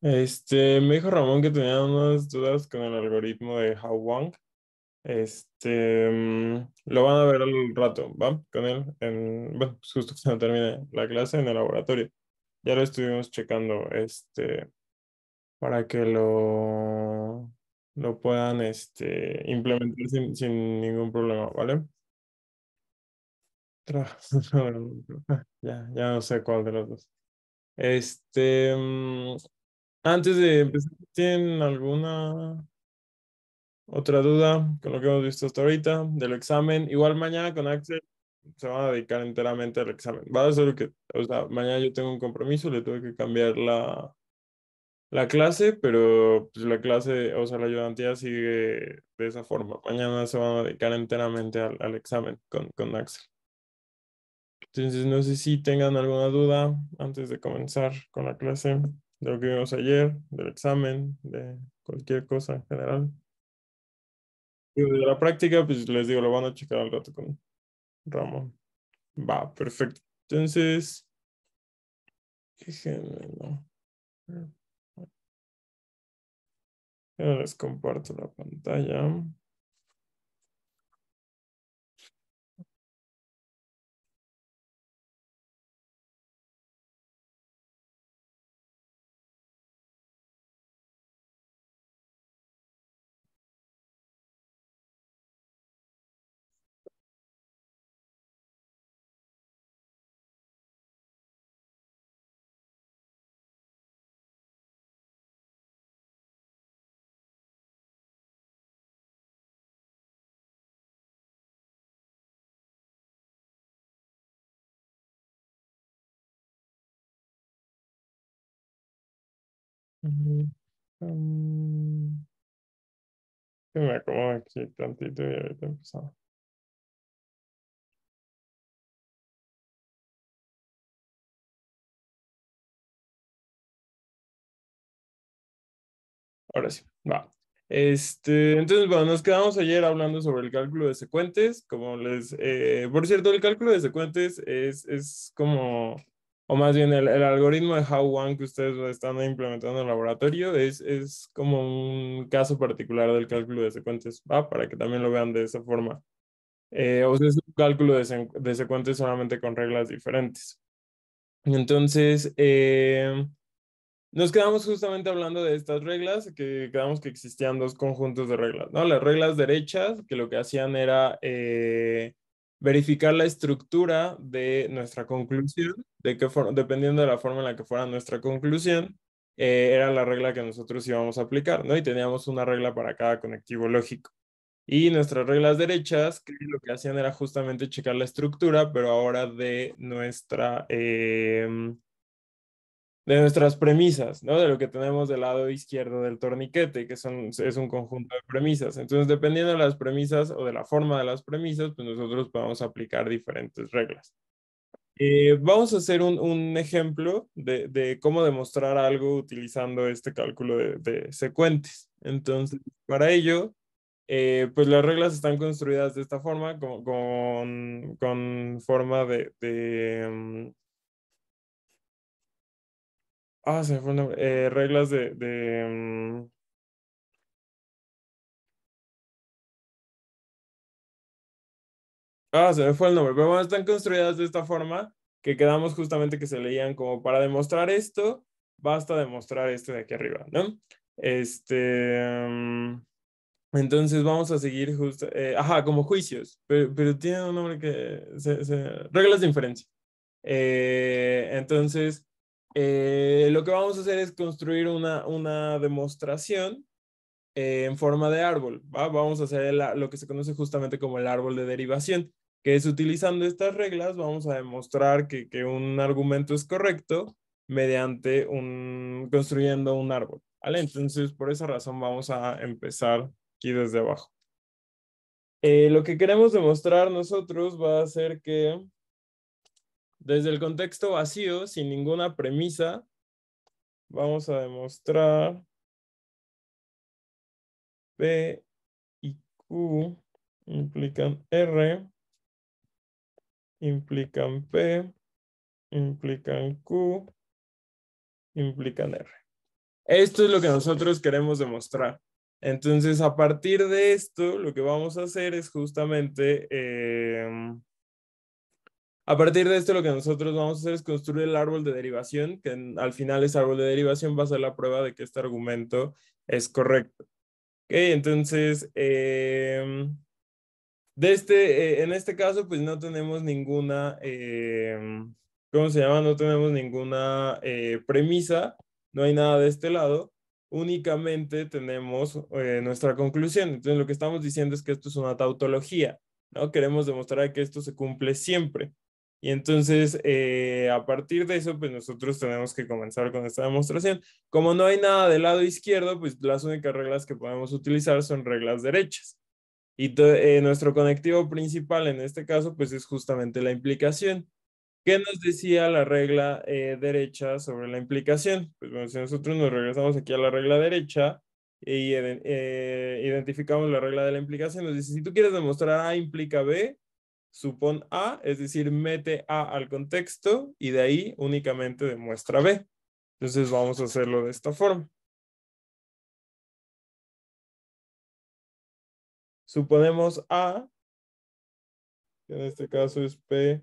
Me dijo Ramón que tenía unas dudas con el algoritmo de How Wang. Lo van a ver al rato, ¿va? Con él, bueno, pues justo cuando termine la clase en el laboratorio. Ya lo estuvimos checando, para que lo puedan, implementar sin ningún problema, ¿vale? Tra- ya no sé cuál de los dos. Este, mm, Antes de empezar, ¿tienen alguna otra duda con lo que hemos visto hasta ahorita del examen? Igual mañana con Axel se van a dedicar enteramente al examen. Va a ser que, o sea, mañana yo tengo un compromiso, le tuve que cambiar la clase, pero pues la clase, o sea, la ayudantía sigue de esa forma. Mañana se van a dedicar enteramente al examen con Axel. Entonces, no sé si tengan alguna duda antes de comenzar con la clase de lo que vimos ayer, del examen, de cualquier cosa en general. Y de la práctica, pues les digo, lo van a checar al rato con Ramón. Va, perfecto. Entonces, déjenme, ¿no? Ya les comparto la pantalla. Mm, que me acomodo aquí tantito y ahorita empezamos. Ahora sí, va. Entonces, bueno, nos quedamos ayer hablando sobre el cálculo de secuentes. Por cierto, el cálculo de secuentes es como, o más bien el algoritmo de How-One que ustedes están implementando en el laboratorio es como un caso particular del cálculo de secuentes, ¿va? Para que también lo vean de esa forma. O sea, es un cálculo de secuentes solamente con reglas diferentes. Entonces, nos quedamos justamente hablando de estas reglas, que quedamos que existían dos conjuntos de reglas, ¿no? Las reglas derechas, que lo que hacían era verificar la estructura de nuestra conclusión, dependiendo de la forma en la que fuera nuestra conclusión, era la regla que nosotros íbamos a aplicar, ¿no? Y teníamos una regla para cada conectivo lógico. Y nuestras reglas derechas, que lo que hacían era justamente checar la estructura, pero ahora de nuestras premisas, ¿no? De lo que tenemos del lado izquierdo del torniquete, es un conjunto de premisas. Entonces, dependiendo de las premisas o de la forma de las premisas, pues nosotros podemos aplicar diferentes reglas. Vamos a hacer un ejemplo de cómo demostrar algo utilizando este cálculo de secuentes. Entonces, para ello, pues las reglas están construidas de esta forma, con forma se me fue el nombre. Reglas se me fue el nombre. Pero bueno, están construidas de esta forma que quedamos justamente que se leían como para demostrar esto, basta demostrar este de aquí arriba, ¿no? Entonces vamos a seguir justo, como juicios, pero tiene un nombre reglas de inferencia. Entonces, lo que vamos a hacer es construir una demostración en forma de árbol, ¿va? Vamos a hacer lo que se conoce justamente como el árbol de derivación, que es utilizando estas reglas, vamos a demostrar que un argumento es correcto mediante construyendo un árbol, ¿vale? Entonces, por esa razón vamos a empezar aquí desde abajo. Lo que queremos demostrar nosotros va a ser que desde el contexto vacío, sin ninguna premisa, vamos a demostrar P y Q implican R, implican P, implican Q, implican R. Esto es lo que nosotros queremos demostrar. Entonces, a partir de esto, lo que vamos a hacer es justamente, a partir de esto, lo que nosotros vamos a hacer es construir el árbol de derivación, que al final ese árbol de derivación va a ser la prueba de que este argumento es correcto. Ok, entonces, en este caso, pues no tenemos ninguna, ¿cómo se llama? No tenemos ninguna premisa, no hay nada de este lado, únicamente tenemos nuestra conclusión. Entonces, lo que estamos diciendo es que esto es una tautología, ¿no? Queremos demostrar que esto se cumple siempre. Y entonces, a partir de eso, pues nosotros tenemos que comenzar con esta demostración. Como no hay nada del lado izquierdo, pues las únicas reglas que podemos utilizar son reglas derechas. Y nuestro conectivo principal en este caso, pues es justamente la implicación. ¿Qué nos decía la regla derecha sobre la implicación? Pues bueno, si nosotros nos regresamos aquí a la regla derecha y identificamos la regla de la implicación, nos dice, si tú quieres demostrar A implica B, supón A, es decir, mete A al contexto y de ahí únicamente demuestra B. Entonces vamos a hacerlo de esta forma. Suponemos A, que en este caso es P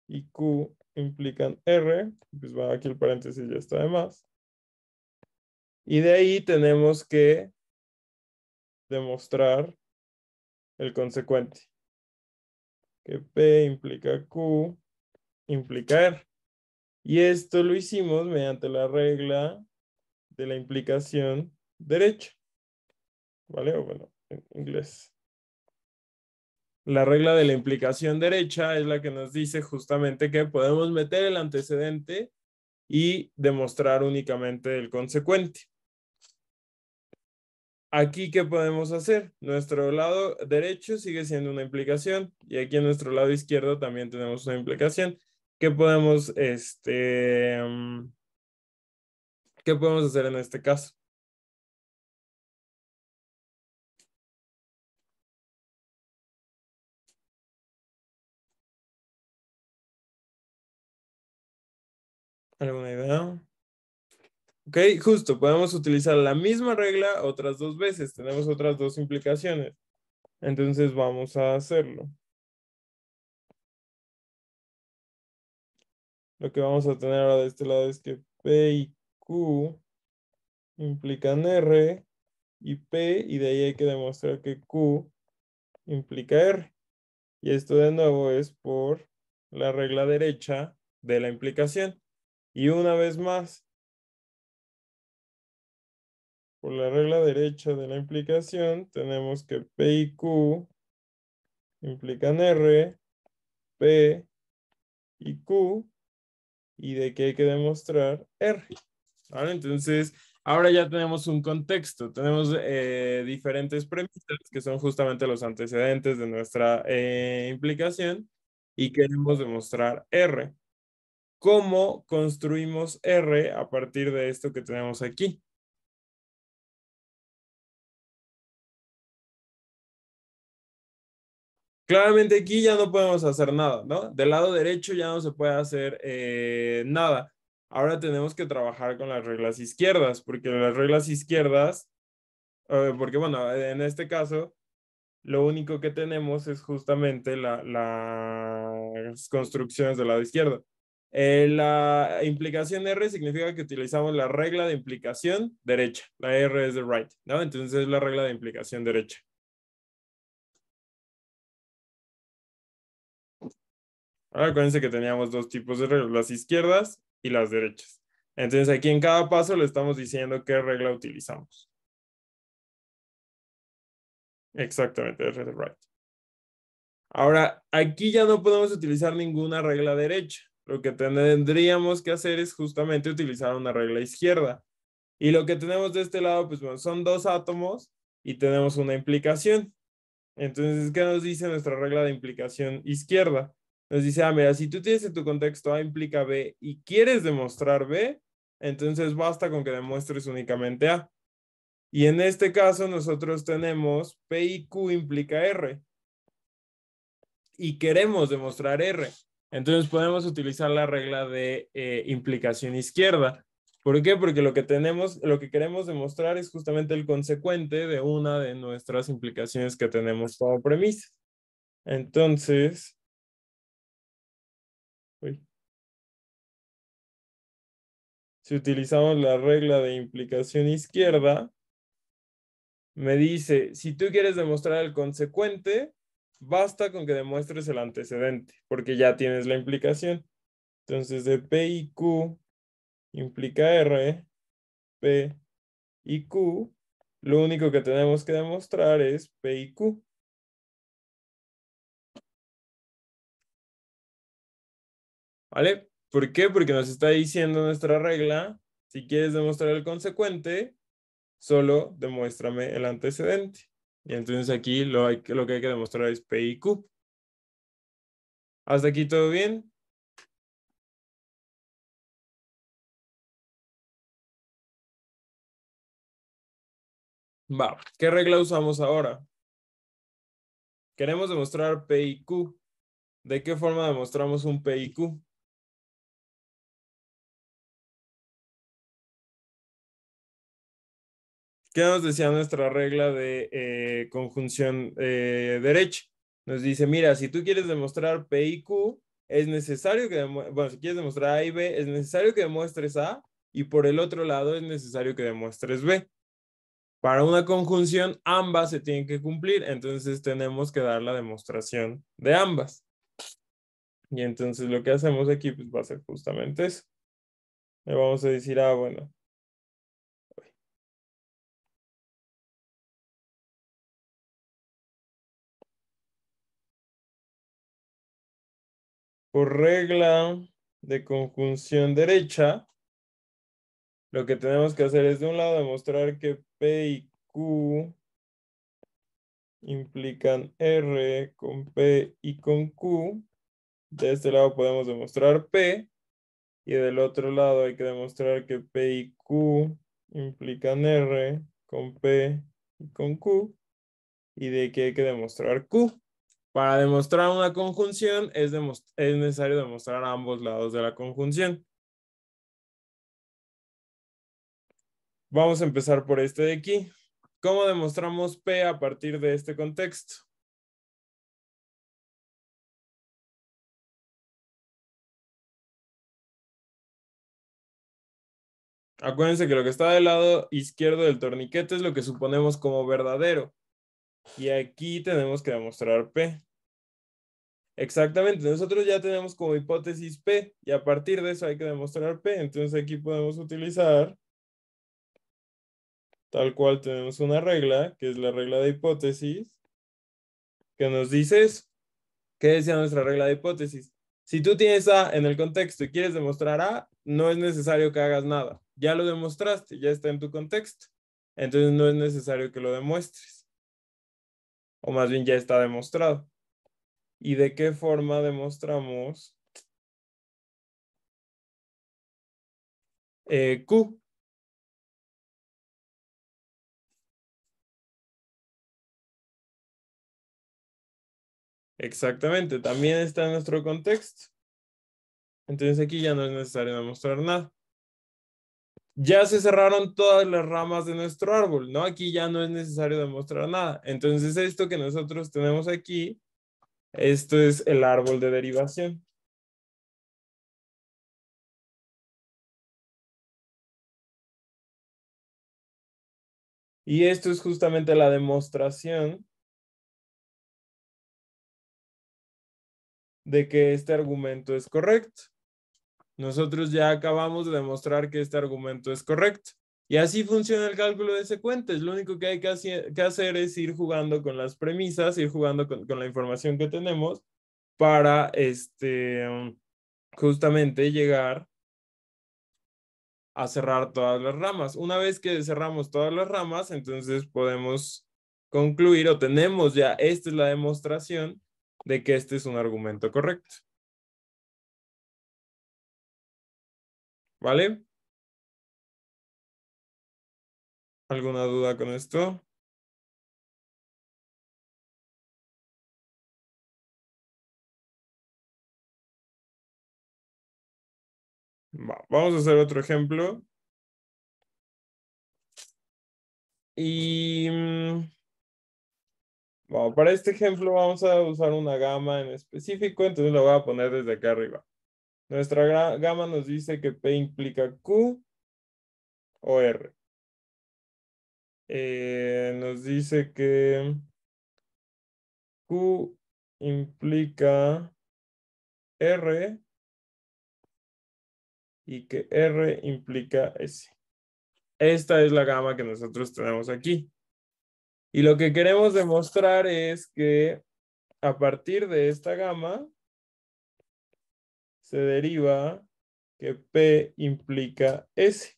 y Q implican R, pues va aquí el paréntesis ya está de más. Y de ahí tenemos que demostrar el consecuente, que P implica Q implica R. Y esto lo hicimos mediante la regla de la implicación derecha, ¿vale? O bueno, en inglés. La regla de la implicación derecha es la que nos dice justamente que podemos meter el antecedente y demostrar únicamente el consecuente. Aquí, ¿qué podemos hacer? Nuestro lado derecho sigue siendo una implicación y aquí en nuestro lado izquierdo también tenemos una implicación. ¿Qué podemos, qué podemos hacer en este caso? ¿Alguna idea? Ok, justo, podemos utilizar la misma regla otras dos veces. Tenemos otras dos implicaciones. Entonces vamos a hacerlo. Lo que vamos a tener ahora de este lado es que P y Q implican R y P, y de ahí hay que demostrar que Q implica R. Y esto de nuevo es por la regla derecha de la implicación. Y una vez más, por la regla derecha de la implicación, tenemos que P y Q implican R, P y Q, y de que hay que demostrar R. ¿Vale? Entonces, ahora ya tenemos un contexto, tenemos diferentes premisas que son justamente los antecedentes de nuestra implicación y queremos demostrar R. ¿Cómo construimos R a partir de esto que tenemos aquí? Claramente aquí ya no podemos hacer nada, ¿no? Del lado derecho ya no se puede hacer nada. Ahora tenemos que trabajar con las reglas izquierdas, porque las reglas izquierdas, porque bueno, en este caso, lo único que tenemos es justamente las construcciones del lado izquierdo. La implicación R significa que utilizamos la regla de implicación derecha. La R es de right, ¿no? Entonces es la regla de implicación derecha. Ahora acuérdense que teníamos dos tipos de reglas, las izquierdas y las derechas. Entonces aquí en cada paso le estamos diciendo qué regla utilizamos. Exactamente, R de right. Ahora, aquí ya no podemos utilizar ninguna regla derecha. Lo que tendríamos que hacer es justamente utilizar una regla izquierda. Y lo que tenemos de este lado, pues bueno, son dos átomos y tenemos una implicación. Entonces, ¿qué nos dice nuestra regla de implicación izquierda? Nos dice, ah, mira, si tú tienes en tu contexto A implica B y quieres demostrar B, entonces basta con que demuestres únicamente A. Y en este caso nosotros tenemos P y Q implica R y queremos demostrar R. Entonces podemos utilizar la regla de implicación izquierda. ¿Por qué? Porque lo que queremos demostrar es justamente el consecuente de una de nuestras implicaciones que tenemos como premisa. Entonces, uy, si utilizamos la regla de implicación izquierda, me dice, si tú quieres demostrar el consecuente, basta con que demuestres el antecedente, porque ya tienes la implicación. Entonces, de P y Q implica R, P y Q, lo único que tenemos que demostrar es P y Q. ¿Vale? ¿Por qué? Porque nos está diciendo nuestra regla, si quieres demostrar el consecuente, solo demuéstrame el antecedente. Y entonces aquí lo que hay que demostrar es P y Q. ¿Hasta aquí todo bien? Va, ¿qué regla usamos ahora? Queremos demostrar P y Q. ¿De qué forma demostramos un P y Q? ¿Qué nos decía nuestra regla de conjunción derecha? Nos dice, mira, si tú quieres demostrar P y Q, es necesario que, bueno, si quieres demostrar A y B, es necesario que demuestres A y por el otro lado es necesario que demuestres B. Para una conjunción, ambas se tienen que cumplir, entonces tenemos que dar la demostración de ambas. Y entonces lo que hacemos aquí pues, va a ser justamente eso. Le vamos a decir, ah, bueno, por regla de conjunción derecha, lo que tenemos que hacer es de un lado demostrar que P y Q implican R con P y con Q. De este lado podemos demostrar P y del otro lado hay que demostrar que P y Q implican R con P y con Q y de que hay que demostrar Q. Para demostrar una conjunción es necesario demostrar ambos lados de la conjunción. Vamos a empezar por este de aquí. ¿Cómo demostramos P a partir de este contexto? Acuérdense que lo que está del lado izquierdo del torniquete es lo que suponemos como verdadero. Y aquí tenemos que demostrar P. Exactamente, nosotros ya tenemos como hipótesis P y a partir de eso hay que demostrar P. Entonces aquí podemos utilizar, tal cual tenemos una regla, que es la regla de hipótesis, que nos dice eso. ¿Qué decía nuestra regla de hipótesis? Si tú tienes A en el contexto y quieres demostrar A, no es necesario que hagas nada. Ya lo demostraste, ya está en tu contexto. Entonces no es necesario que lo demuestres. O más bien ya está demostrado. ¿Y de qué forma demostramos Q? Exactamente, también está en nuestro contexto. Entonces aquí ya no es necesario demostrar nada. Ya se cerraron todas las ramas de nuestro árbol, ¿no? Aquí ya no es necesario demostrar nada. Entonces esto que nosotros tenemos aquí, esto es el árbol de derivación. Y esto es justamente la demostración de que este argumento es correcto. Nosotros ya acabamos de demostrar que este argumento es correcto. Y así funciona el cálculo de secuentes. Lo único que hay que hacer es ir jugando con las premisas, ir jugando con la información que tenemos para justamente llegar a cerrar todas las ramas. Una vez que cerramos todas las ramas, entonces podemos concluir o tenemos ya, esta es la demostración de que este es un argumento correcto. ¿Vale? ¿Alguna duda con esto? Vamos a hacer otro ejemplo. Y bueno, para este ejemplo vamos a usar una gama en específico, entonces lo voy a poner desde acá arriba. Nuestra gama nos dice que P implica Q o R. Nos dice que Q implica R y que R implica S. Esta es la gama que nosotros tenemos aquí. Y lo que queremos demostrar es que a partir de esta gama se deriva que P implica S.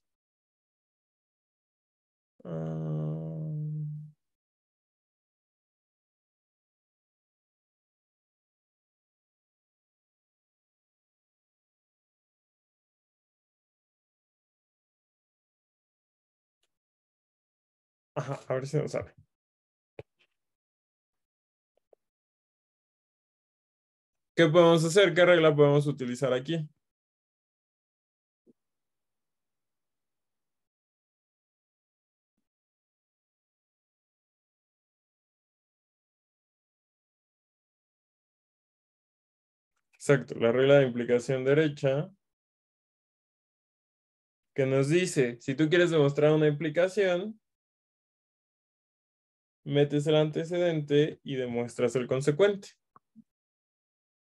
Ajá, a ver si nos sale. ¿Qué podemos hacer? ¿Qué regla podemos utilizar aquí? Exacto, la regla de implicación derecha que nos dice, si tú quieres demostrar una implicación, metes el antecedente y demuestras el consecuente.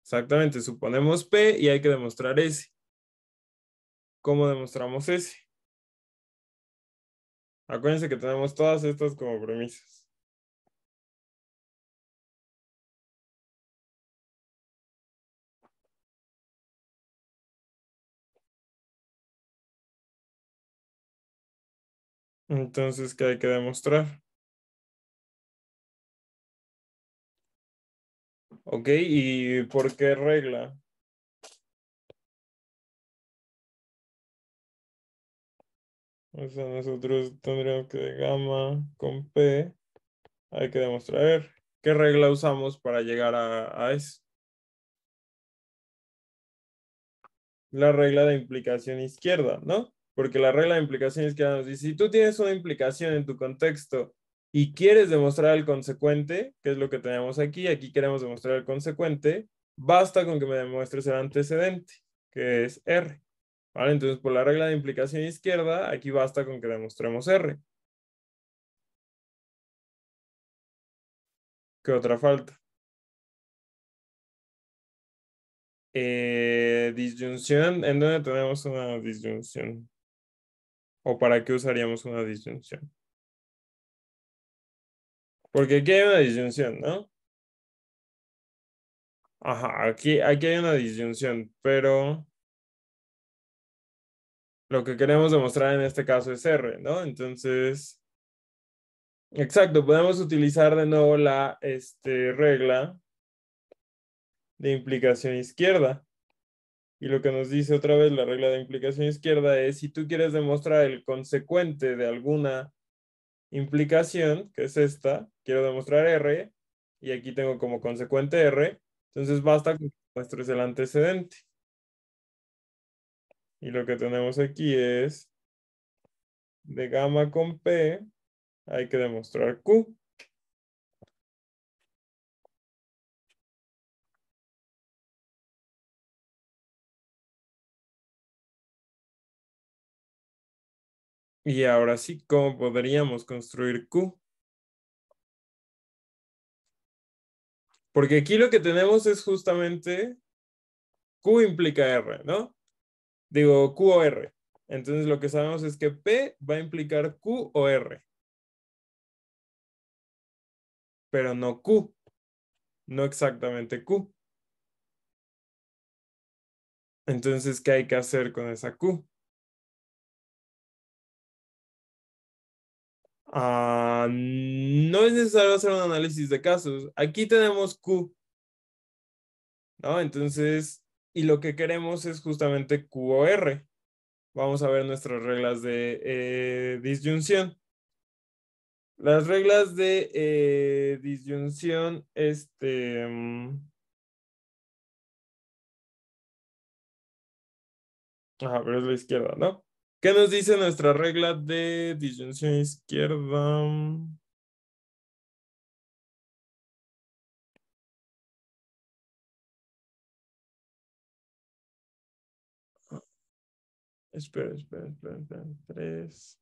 Exactamente, suponemos P y hay que demostrar S. ¿Cómo demostramos S? Acuérdense que tenemos todas estas como premisas. Entonces, ¿qué hay que demostrar? Ok, ¿y por qué regla? O sea, nosotros tendríamos que de gamma con P, hay que demostrar qué regla usamos para llegar a eso. La regla de implicación izquierda, ¿no? Porque la regla de implicación izquierda nos dice, si tú tienes una implicación en tu contexto y quieres demostrar el consecuente, que es lo que tenemos aquí queremos demostrar el consecuente, basta con que me demuestres el antecedente, que es R. ¿Vale? Entonces, por la regla de implicación izquierda, aquí basta con que demostremos R. ¿Qué otra falta? Disyunción, ¿en dónde tenemos una disyunción? ¿O para qué usaríamos una disyunción? Porque aquí hay una disyunción, ¿no? Ajá, aquí hay una disyunción, pero lo que queremos demostrar en este caso es R, ¿no? Entonces, exacto, podemos utilizar de nuevo la regla de implicación izquierda. Y lo que nos dice otra vez la regla de implicación izquierda es si tú quieres demostrar el consecuente de alguna implicación, que es esta, quiero demostrar R, y aquí tengo como consecuente R, entonces basta con que muestres el antecedente. Y lo que tenemos aquí es de gamma con P, hay que demostrar Q. Y ahora sí, ¿cómo podríamos construir Q? Porque aquí lo que tenemos es justamente Q implica R, ¿no? Digo, Q o R. Entonces lo que sabemos es que P va a implicar Q o R, pero no Q, no exactamente Q. Entonces, ¿qué hay que hacer con esa Q? No es necesario hacer un análisis de casos. Aquí tenemos Q, ¿no? Entonces, y lo que queremos es justamente Q o R. Vamos a ver nuestras reglas de disyunción. Las reglas de disyunción, ajá, pero es la izquierda, ¿no? ¿Qué nos dice nuestra regla de disyunción izquierda? Espera. 3.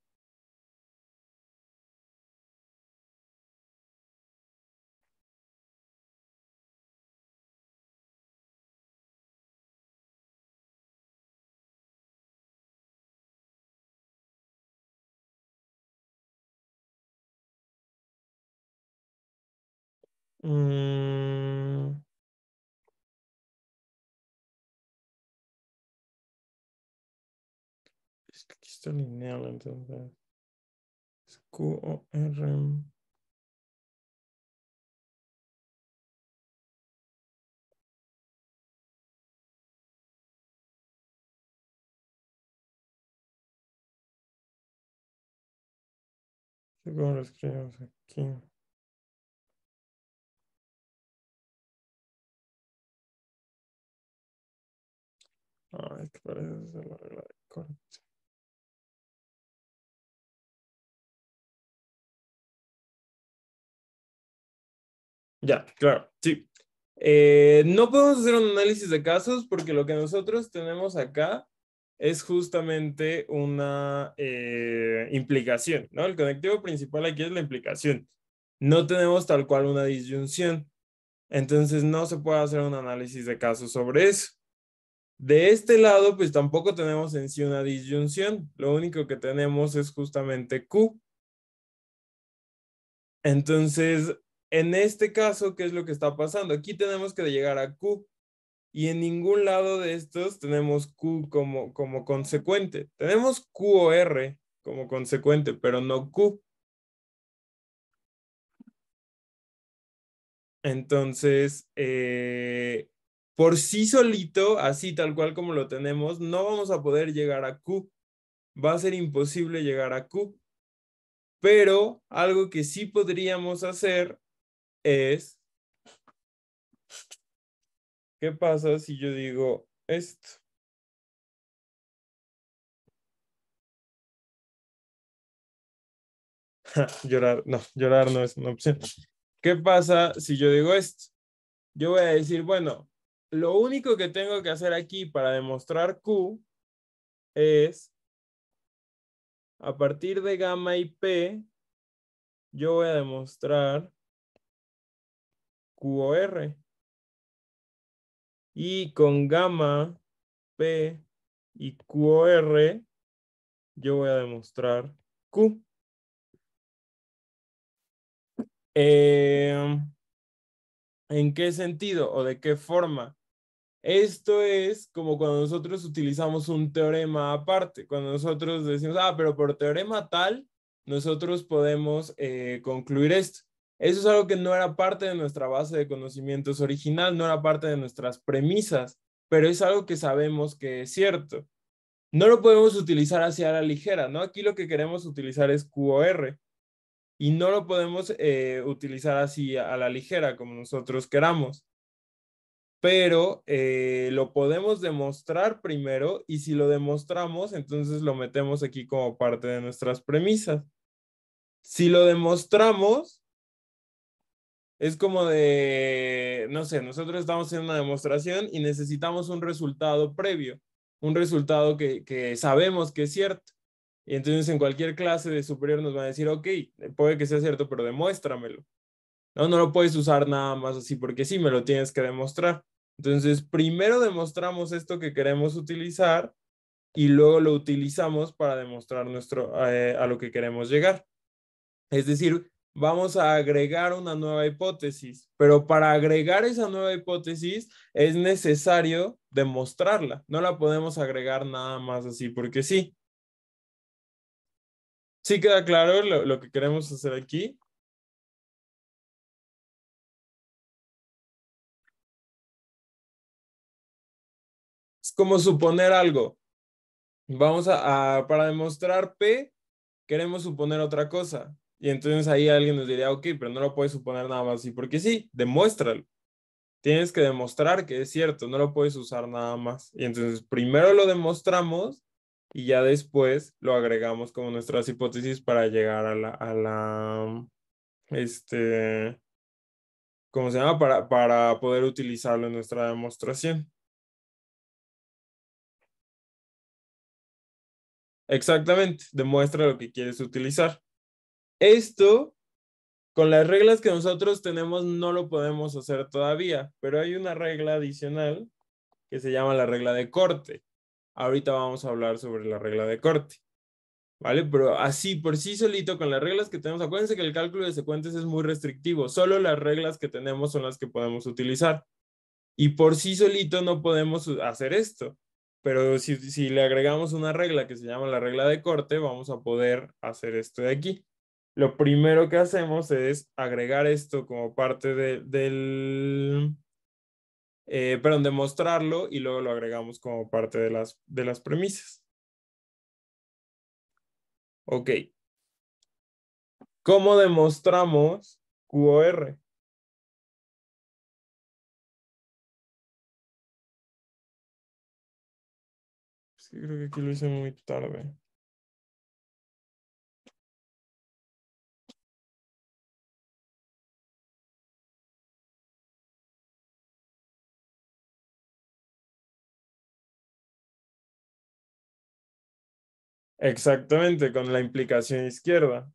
Es que aquí está lineal, entonces. Es Q o R. ¿Cómo lo escribimos aquí? Ay, que parece ser la regla de corte. Ya, claro, sí. No podemos hacer un análisis de casos porque lo que nosotros tenemos acá es justamente una implicación, ¿no? El conectivo principal aquí es la implicación. No tenemos tal cual una disyunción. Entonces no se puede hacer un análisis de casos sobre eso. De este lado, pues tampoco tenemos en sí una disyunción. Lo único que tenemos es justamente Q. Entonces, en este caso, ¿qué es lo que está pasando? Aquí tenemos que llegar a Q y en ningún lado de estos tenemos Q como consecuente. Tenemos Q o R como consecuente, pero no Q. Entonces, por sí solito, así tal cual como lo tenemos, no vamos a poder llegar a Q. Va a ser imposible llegar a Q. Pero algo que sí podríamos hacer es, ¿qué pasa si yo digo esto? Llorar no es una opción. ¿Qué pasa si yo digo esto? Yo voy a decir, bueno, lo único que tengo que hacer aquí para demostrar Q es, a partir de gamma y P, yo voy a demostrar Q o R. Y con gamma, P y Q o R, yo voy a demostrar Q. Eh, ¿En qué sentido o de qué forma? Esto es como cuando nosotros utilizamos un teorema aparte, cuando nosotros decimos, pero por teorema tal, nosotros podemos concluir esto. Eso es algo que no era parte de nuestra base de conocimientos original, no era parte de nuestras premisas, pero es algo que sabemos que es cierto. No lo podemos utilizar hacia la ligera, ¿no? Aquí lo que queremos utilizar es QOR y no lo podemos utilizar así a la ligera como nosotros queramos, pero lo podemos demostrar primero y si lo demostramos, entonces lo metemos aquí como parte de nuestras premisas. Si lo demostramos, es como de, no sé, nosotros estamos haciendo una demostración y necesitamos un resultado previo, un resultado que sabemos que es cierto. Y entonces en cualquier clase de superior nos van a decir, ok, puede que sea cierto, pero demuéstramelo. No, no lo puedes usar nada más así porque sí, me lo tienes que demostrar. Entonces, primero demostramos esto que queremos utilizar y luego lo utilizamos para demostrar a lo que queremos llegar. Es decir, vamos a agregar una nueva hipótesis, pero para agregar esa nueva hipótesis es necesario demostrarla. No la podemos agregar nada más así porque sí. ¿Sí queda claro lo que queremos hacer aquí? Es como suponer algo. Vamos para demostrar P, queremos suponer otra cosa. Y entonces ahí alguien nos diría, ok, pero no lo puedes suponer nada más así, porque sí, demuéstralo. Tienes que demostrar que es cierto, no lo puedes usar nada más. Y entonces primero lo demostramos y ya después lo agregamos como nuestras hipótesis para llegar este, ¿cómo se llama? Para poder utilizarlo en nuestra demostración. Exactamente, demuestra lo que quieres utilizar. Esto, con las reglas que nosotros tenemos, no lo podemos hacer todavía, pero hay una regla adicional que se llama la regla de corte. Ahorita vamos a hablar sobre la regla de corte, ¿vale? Pero así, por sí solito, con las reglas que tenemos, acuérdense que el cálculo de secuentes es muy restrictivo, solo las reglas que tenemos son las que podemos utilizar. Y por sí solito no podemos hacer esto. Pero si le agregamos una regla que se llama la regla de corte, vamos a poder hacer esto de aquí. Lo primero que hacemos es agregar esto como parte perdón, demostrarlo y luego lo agregamos como parte de las premisas. Ok. ¿Cómo demostramos QOR? Es que creo que aquí lo hice muy tarde. Exactamente, con la implicación izquierda.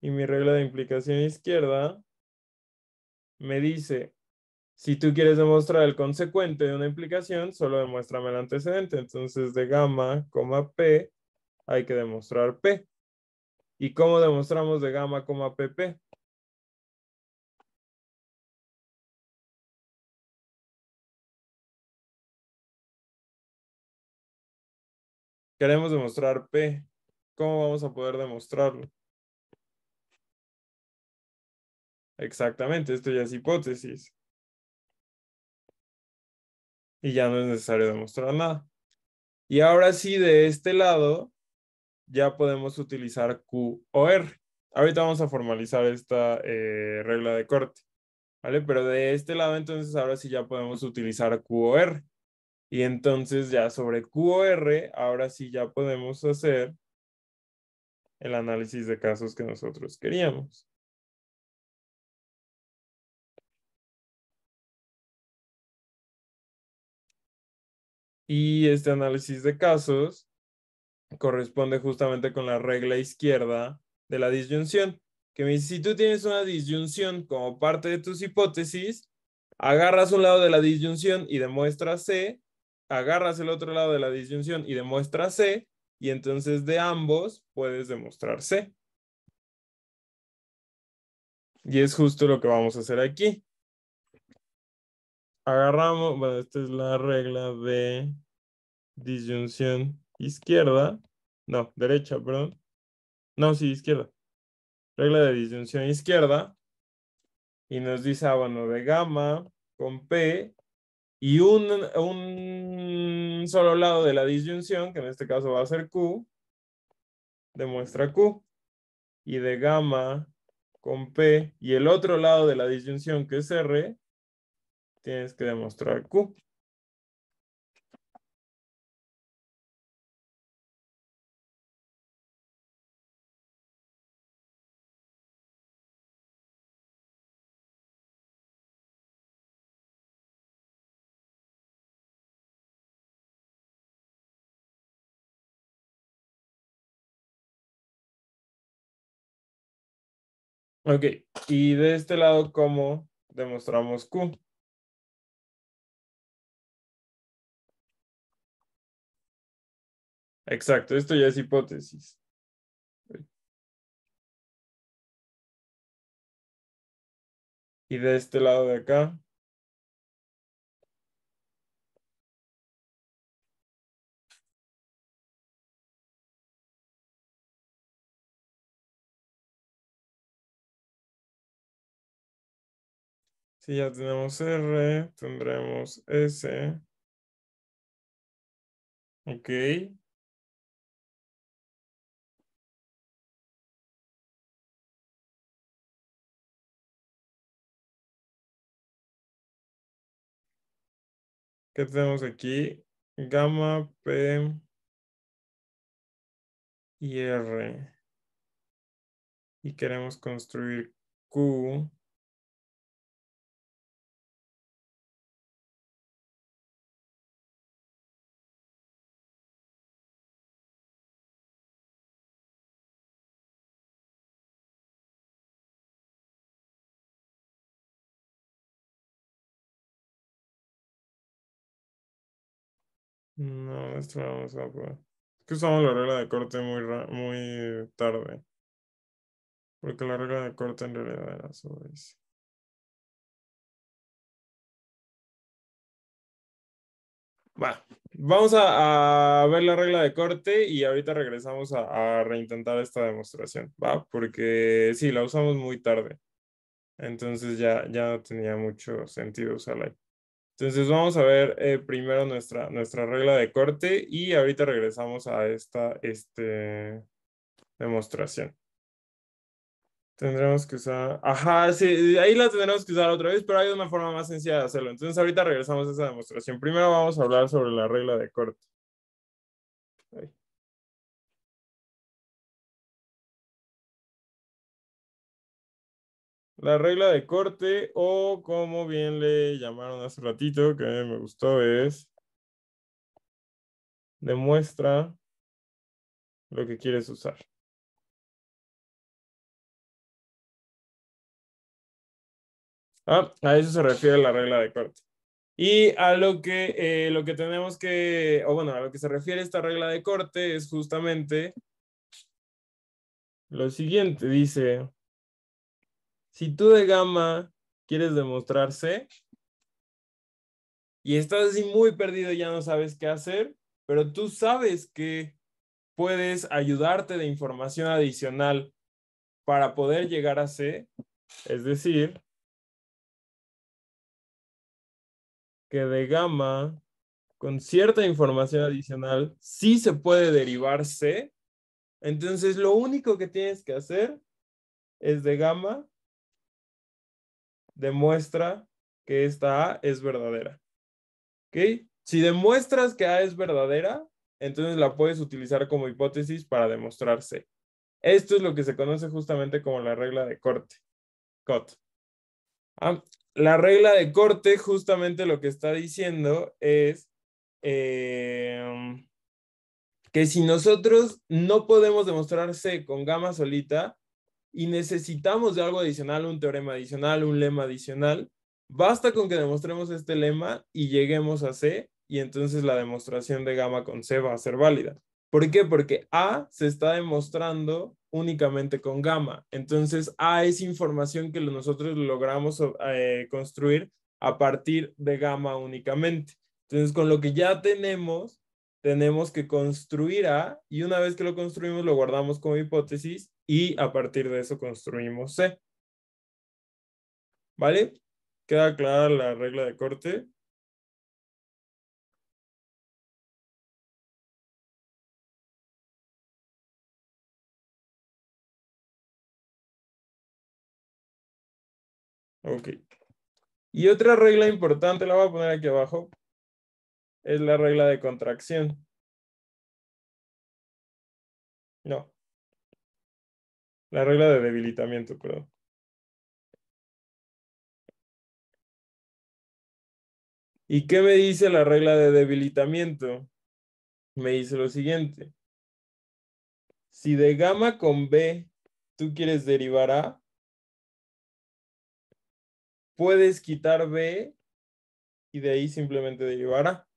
Y mi regla de implicación izquierda me dice, si tú quieres demostrar el consecuente de una implicación, solo demuéstrame el antecedente. Entonces, de gamma, P, hay que demostrar P. ¿Y cómo demostramos de gamma, PP? Queremos demostrar P. ¿Cómo vamos a poder demostrarlo? Exactamente, esto ya es hipótesis. Y ya no es necesario demostrar nada. Y ahora sí, de este lado, ya podemos utilizar Q o R. Ahorita vamos a formalizar esta regla de corte, ¿vale? Pero de este lado, entonces, ahora sí ya podemos utilizar Q o R. Y entonces ya sobre Q o R, ahora sí ya podemos hacer el análisis de casos que nosotros queríamos. Y este análisis de casos corresponde justamente con la regla izquierda de la disyunción, que me dice, si tú tienes una disyunción como parte de tus hipótesis, agarras un lado de la disyunción y demuestras C, agarras el otro lado de la disyunción y demuestras C, y entonces de ambos puedes demostrar C. Y es justo lo que vamos a hacer aquí. Agarramos, bueno, esta es la regla de disyunción izquierda, no, derecha, perdón. No, sí, izquierda. Regla de disyunción izquierda. Y nos dice, bueno, de gamma con P y un solo lado de la disyunción, que en este caso va a ser Q, demuestra Q. Y de gamma con P y el otro lado de la disyunción, que es R, tienes que demostrar Q. Ok, y de este lado, ¿cómo demostramos Q? Exacto, esto ya es hipótesis. Y de este lado de acá, si ya tenemos R, tendremos S. Ok. ¿Qué tenemos aquí? Gamma P. y R. Y queremos construir Q. No, esto lo vamos a poner. Es que usamos la regla de corte muy tarde. Porque la regla de corte en realidad era sobre eso. Va, vamos a ver la regla de corte y ahorita regresamos a reintentar esta demostración, ¿va? Porque sí, la usamos muy tarde. Entonces ya no tenía mucho sentido usarla ahí. Entonces vamos a ver primero nuestra regla de corte y ahorita regresamos a esta demostración. Tendremos que usar... Ajá, sí, ahí la tendremos que usar otra vez, pero hay una forma más sencilla de hacerlo. Entonces ahorita regresamos a esa demostración. Primero vamos a hablar sobre la regla de corte. Ahí. La regla de corte, o como bien le llamaron hace ratito, que me gustó, es demuestra lo que quieres usar. A eso se refiere la regla de corte. Y a lo que tenemos que, o bueno, a lo que se refiere esta regla de corte es justamente lo siguiente. Dice, si tú de gamma quieres demostrar C y estás así muy perdido y ya no sabes qué hacer, pero tú sabes que puedes ayudarte de información adicional para poder llegar a C, es decir, que de gamma con cierta información adicional sí se puede derivar C. Entonces, lo único que tienes que hacer es de gamma demuestra que esta A es verdadera. ¿Ok? Si demuestras que A es verdadera, entonces la puedes utilizar como hipótesis para demostrar C. Esto es lo que se conoce justamente como la regla de corte. COT. La regla de corte justamente lo que está diciendo es que si nosotros no podemos demostrar C con gamma solita y necesitamos de algo adicional, un teorema adicional, un lema adicional, basta con que demostremos este lema y lleguemos a C y entonces la demostración de gamma con C va a ser válida. ¿Por qué? Porque A se está demostrando únicamente con gamma. Entonces A es información que nosotros logramos construir a partir de gamma únicamente. Entonces con lo que ya tenemos que construir A y una vez que lo construimos lo guardamos como hipótesis y a partir de eso construimos C. ¿Vale? ¿Queda clara la regla de corte? Ok. Y otra regla importante, la voy a poner aquí abajo, es la regla de contracción. No, la regla de debilitamiento, perdón. ¿Y qué me dice la regla de debilitamiento? Me dice lo siguiente. Si de gamma con B tú quieres derivar A, puedes quitar B y de ahí simplemente derivar A.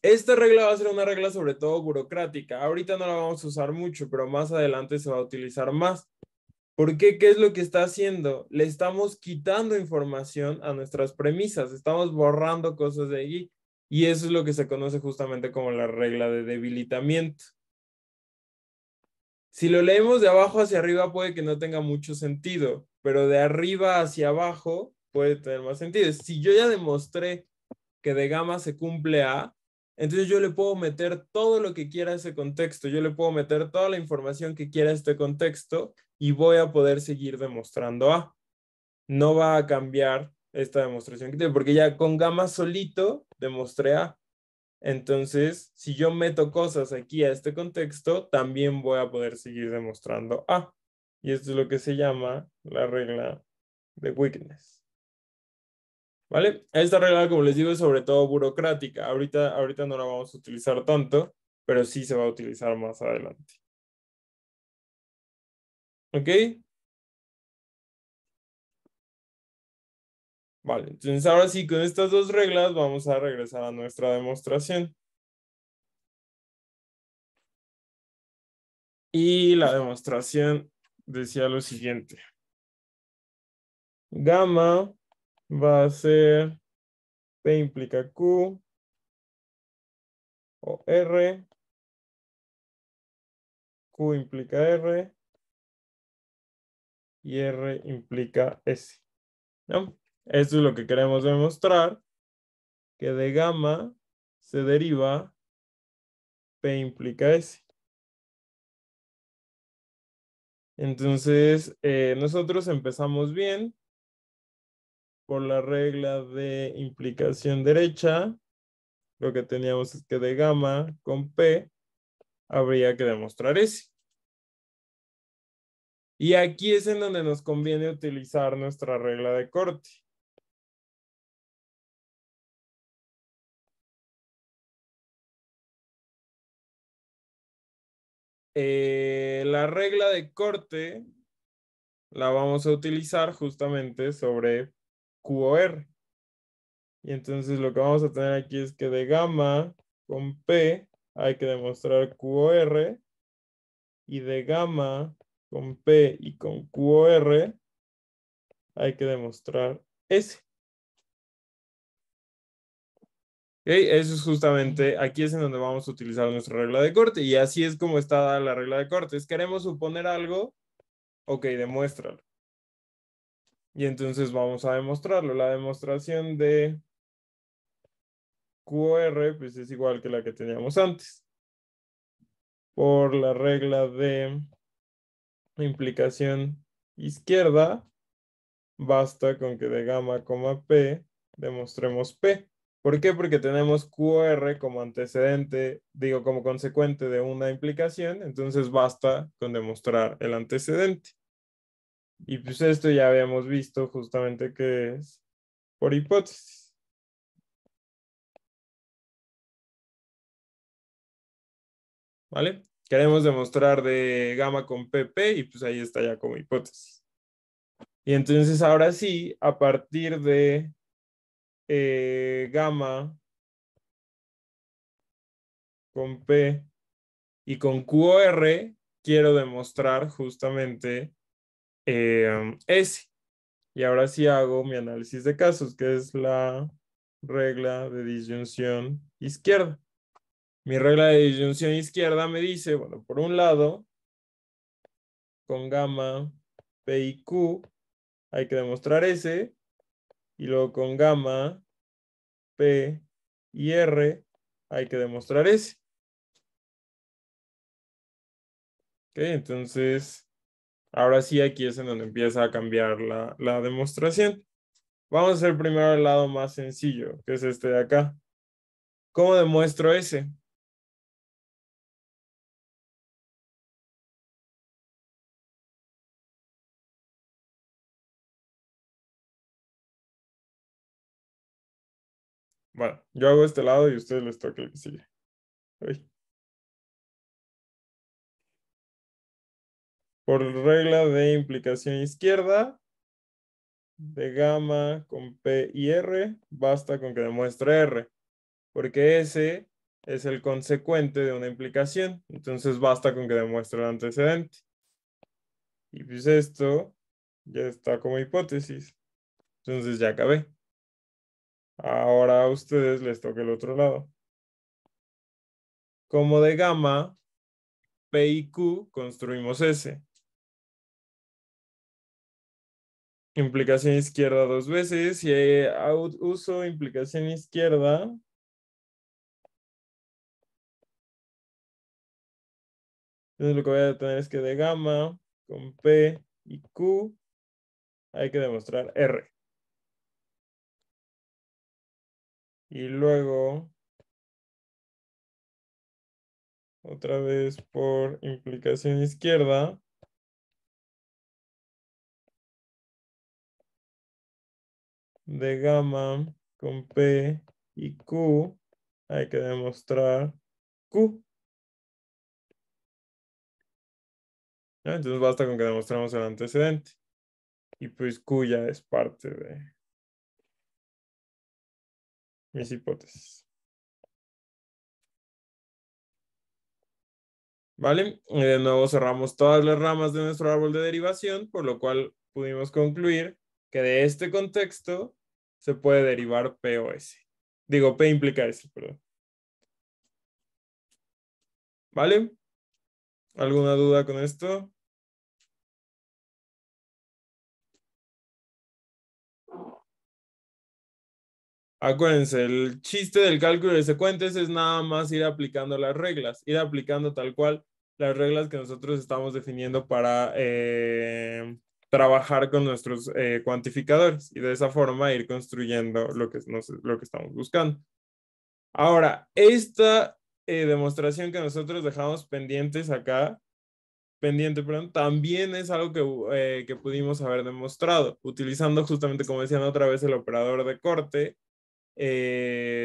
Esta regla va a ser una regla sobre todo burocrática. Ahorita no la vamos a usar mucho, pero más adelante se va a utilizar más. ¿Por qué? ¿Qué es lo que está haciendo? Le estamos quitando información a nuestras premisas, estamos borrando cosas de allí. Y eso es lo que se conoce justamente como la regla de debilitamiento. Si lo leemos de abajo hacia arriba puede que no tenga mucho sentido, pero de arriba hacia abajo puede tener más sentido. Si yo ya demostré que de gamma se cumple A, entonces yo le puedo meter todo lo que quiera a ese contexto, yo le puedo meter toda la información que quiera a este contexto y voy a poder seguir demostrando A. No va a cambiar esta demostración que tengo, porque ya con gamma solito demostré A. Entonces, si yo meto cosas aquí a este contexto, también voy a poder seguir demostrando A. Y esto es lo que se llama la regla de Weakness. ¿Vale? Esta regla, como les digo, es sobre todo burocrática. Ahorita no la vamos a utilizar tanto, pero sí se va a utilizar más adelante. ¿Ok? Vale, entonces ahora sí, con estas dos reglas vamos a regresar a nuestra demostración. Y la demostración decía lo siguiente. Gamma va a ser P implica Q o R, Q implica R y R implica S. ¿No? Esto es lo que queremos demostrar, que de gamma se deriva P implica S. Entonces, nosotros empezamos bien por la regla de implicación derecha. Lo que teníamos es que de gamma con P habría que demostrar S. Y aquí es en donde nos conviene utilizar nuestra regla de corte. La regla de corte la vamos a utilizar justamente sobre QOR. Y entonces lo que vamos a tener aquí es que de gamma con P hay que demostrar QOR y de gamma con P y con QOR hay que demostrar S. ¿Ok? Eso es justamente, aquí es en donde vamos a utilizar nuestra regla de corte y así es como está dada la regla de cortes. Queremos suponer algo, ok, demuéstralo. Y entonces vamos a demostrarlo. La demostración de QR pues es igual que la que teníamos antes. Por la regla de implicación izquierda, basta con que de gamma, P demostremos P. ¿Por qué? Porque tenemos QR como antecedente, digo, como consecuente de una implicación, entonces basta con demostrar el antecedente. Y pues esto ya habíamos visto justamente que es por hipótesis. ¿Vale? Queremos demostrar de gamma con PP y pues ahí está ya como hipótesis. Y entonces ahora sí, a partir de gamma con P y con QR, quiero demostrar justamente S. Y ahora sí hago mi análisis de casos, que es la regla de disyunción izquierda. Mi regla de disyunción izquierda me dice, bueno, por un lado, con gamma, P y Q, hay que demostrar S, y luego con gamma, P y R, hay que demostrar S. Ok, entonces, ahora sí aquí es en donde empieza a cambiar la demostración. Vamos a hacer primero el lado más sencillo, que es este de acá. ¿Cómo demuestro S? Bueno, yo hago este lado y a ustedes les toca el que sigue. Uy. Por regla de implicación izquierda, de gamma con P y R, basta con que demuestre R, porque S es el consecuente de una implicación, entonces basta con que demuestre el antecedente. Y pues esto ya está como hipótesis, entonces ya acabé. Ahora a ustedes les toca el otro lado. Como de gamma, P y Q, construimos S. Implicación izquierda dos veces y uso implicación izquierda. Entonces lo que voy a tener es que de gamma con P y Q hay que demostrar R. Y luego otra vez por implicación izquierda, de gamma con P y Q, hay que demostrar Q. ¿Ya? Entonces basta con que demostremos el antecedente. Y pues Q ya es parte de mis hipótesis. ¿Vale? Y de nuevo cerramos todas las ramas de nuestro árbol de derivación, por lo cual pudimos concluir que de este contexto se puede derivar P o S. Digo, P implica S, perdón. ¿Vale? ¿Alguna duda con esto? Acuérdense, el chiste del cálculo de secuentes es nada más ir aplicando las reglas, ir aplicando tal cual las reglas que nosotros estamos definiendo para trabajar con nuestros cuantificadores y de esa forma ir construyendo lo que estamos buscando. Ahora, esta demostración que nosotros dejamos pendientes acá, pendiente, perdón, también es algo que pudimos haber demostrado, utilizando justamente, como decían otra vez, el operador de corte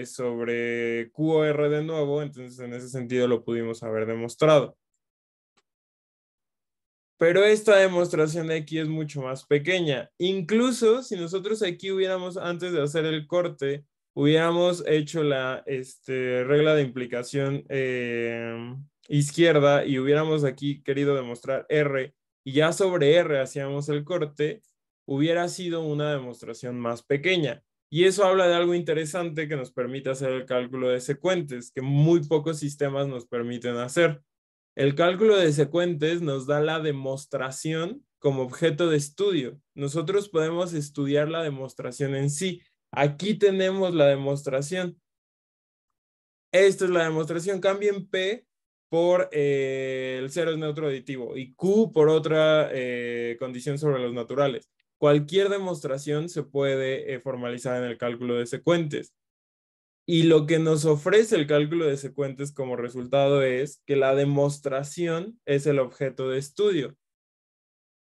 sobre QOR de nuevo, entonces en ese sentido lo pudimos haber demostrado. Pero esta demostración de aquí es mucho más pequeña. Incluso si nosotros aquí hubiéramos, antes de hacer el corte, hubiéramos hecho la regla de implicación izquierda y hubiéramos aquí querido demostrar R y ya sobre R hacíamos el corte, hubiera sido una demostración más pequeña. Y eso habla de algo interesante que nos permite hacer el cálculo de secuentes, que muy pocos sistemas nos permiten hacer. El cálculo de secuentes nos da la demostración como objeto de estudio. Nosotros podemos estudiar la demostración en sí. Aquí tenemos la demostración. Esta es la demostración. Cambien P por el cero es neutro aditivo y Q por otra condición sobre los naturales. Cualquier demostración se puede formalizar en el cálculo de secuentes. Y lo que nos ofrece el cálculo de secuentes como resultado es que la demostración es el objeto de estudio.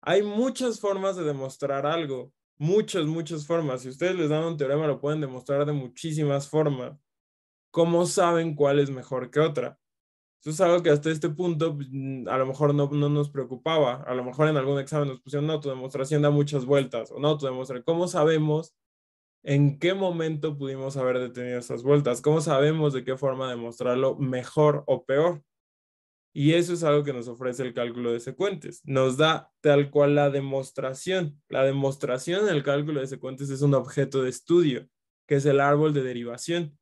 Hay muchas formas de demostrar algo, muchas formas. Si ustedes les dan un teorema, lo pueden demostrar de muchísimas formas. ¿Cómo saben cuál es mejor que otra? Eso es algo que hasta este punto a lo mejor no nos preocupaba. A lo mejor en algún examen nos pusieron, no, tu demostración da muchas vueltas, o no, tu demostración. ¿Cómo sabemos en qué momento pudimos haber detenido esas vueltas? ¿Cómo sabemos de qué forma demostrarlo mejor o peor? Y eso es algo que nos ofrece el cálculo de secuentes. Nos da tal cual la demostración. La demostración en el cálculo de secuentes es un objeto de estudio, que es el árbol de derivación.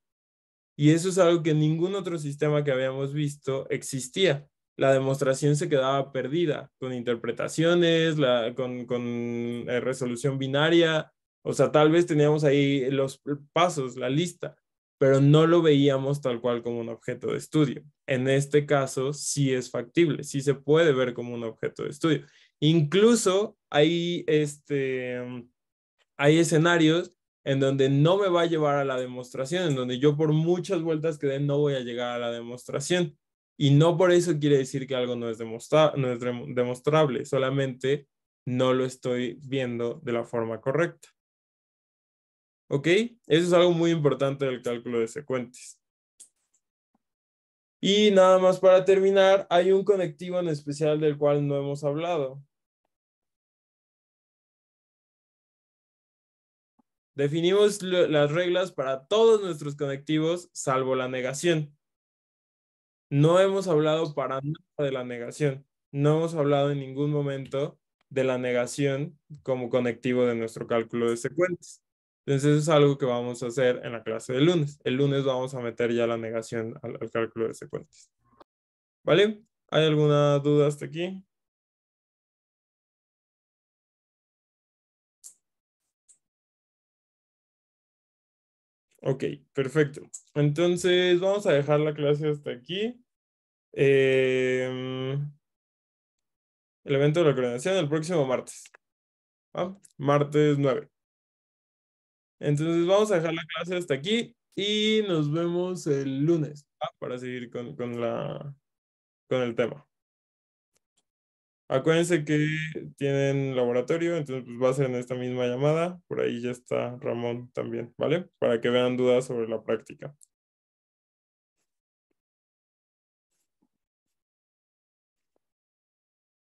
Y eso es algo que en ningún otro sistema que habíamos visto existía. La demostración se quedaba perdida con interpretaciones, con resolución binaria. O sea, tal vez teníamos ahí los pasos, la lista, pero no lo veíamos tal cual como un objeto de estudio. En este caso, sí es factible, sí se puede ver como un objeto de estudio. Incluso hay escenarios en donde no me va a llevar a la demostración, en donde yo por muchas vueltas que dé no voy a llegar a la demostración. Y no por eso quiere decir que algo no es demostrable, solamente no lo estoy viendo de la forma correcta. ¿Ok? Eso es algo muy importante del cálculo de secuentes. Y nada más para terminar, hay un conectivo en especial del cual no hemos hablado. Definimos las reglas para todos nuestros conectivos salvo la negación. No hemos hablado para nada de la negación. No hemos hablado en ningún momento de la negación como conectivo de nuestro cálculo de secuentes. Entonces, eso es algo que vamos a hacer en la clase del lunes. El lunes vamos a meter ya la negación al cálculo de secuentes. ¿Vale? ¿Hay alguna duda hasta aquí? Ok, perfecto. Entonces, vamos a dejar la clase hasta aquí. El evento de la coordinación el próximo martes. ¿Va? Martes 9. Entonces vamos a dejar la clase hasta aquí y nos vemos el lunes, ¿va? Para seguir con la con el tema. Acuérdense que tienen laboratorio, entonces pues va a ser en esta misma llamada. Por ahí ya está Ramón también, ¿vale? Para que vean dudas sobre la práctica.